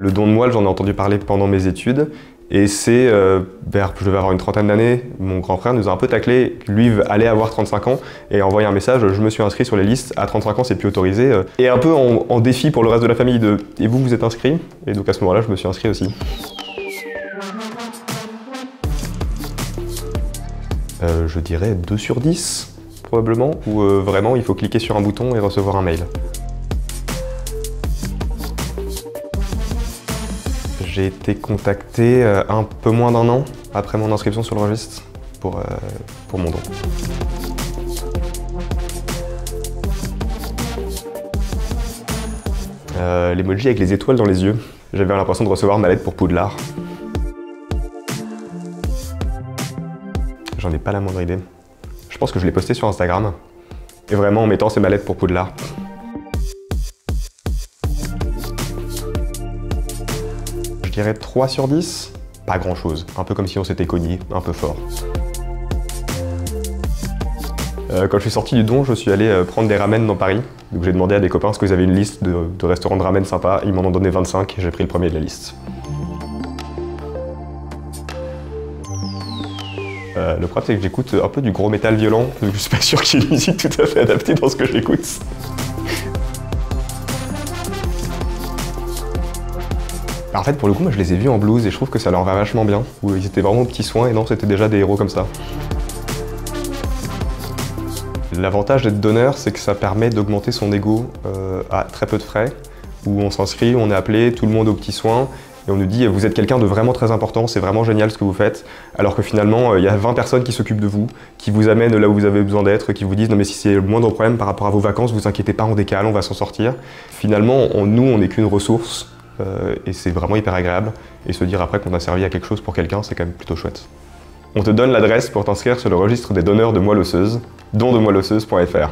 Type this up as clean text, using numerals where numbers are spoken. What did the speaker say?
Le don de moelle, j'en ai entendu parler pendant mes études. Et c'est je devais avoir une trentaine d'années, mon grand frère nous a un peu taclé, lui allait avoir 35 ans et a envoyé un message, je me suis inscrit sur les listes, à 35 ans c'est plus autorisé. Et un peu en défi pour le reste de la famille de « et vous, vous êtes inscrit ?» Et donc à ce moment-là, je me suis inscrit aussi. Je dirais 2 sur 10, probablement, où vraiment il faut cliquer sur un bouton et recevoir un mail. J'ai été contacté un peu moins d'1 an après mon inscription sur le registre pour mon don. L'emoji avec les étoiles dans les yeux. J'avais l'impression de recevoir ma lettre pour Poudlard. J'en ai pas la moindre idée. Je pense que je l'ai posté sur Instagram. Et vraiment en mettant c'est ma lettre pour Poudlard. Je dirais 3 sur 10, pas grand chose. Un peu comme si on s'était cogné, un peu fort. Quand je suis sorti du don, je suis allé prendre des ramen dans Paris. Donc j'ai demandé à des copains est-ce que vous avez une liste de restaurants de ramen sympas. Ils m'en ont donné 25 et j'ai pris le premier de la liste. Le problème c'est que j'écoute un peu du gros métal violent. Je suis pas sûr qu'il y ait une musique tout à fait adaptée dans ce que j'écoute. En fait, pour le coup, moi je les ai vus en blues et je trouve que ça leur va vachement bien. Où ils étaient vraiment aux petits soins et non, c'était déjà des héros comme ça. L'avantage d'être donneur, c'est que ça permet d'augmenter son ego à très peu de frais. Où on s'inscrit, on est appelé, tout le monde aux petits soins. Et on nous dit, vous êtes quelqu'un de vraiment très important, c'est vraiment génial ce que vous faites. Alors que finalement, il y a 20 personnes qui s'occupent de vous, qui vous amènent là où vous avez besoin d'être, qui vous disent, non mais si c'est le moindre problème par rapport à vos vacances, vous inquiétez pas, on décale, on va s'en sortir. Finalement, nous, on n'est qu'une ressource. Et c'est vraiment hyper agréable. Et se dire après qu'on a servi à quelque chose pour quelqu'un, c'est quand même plutôt chouette. On te donne l'adresse pour t'inscrire sur le registre des donneurs de moelle osseuse, dondemoelleosseuse.fr.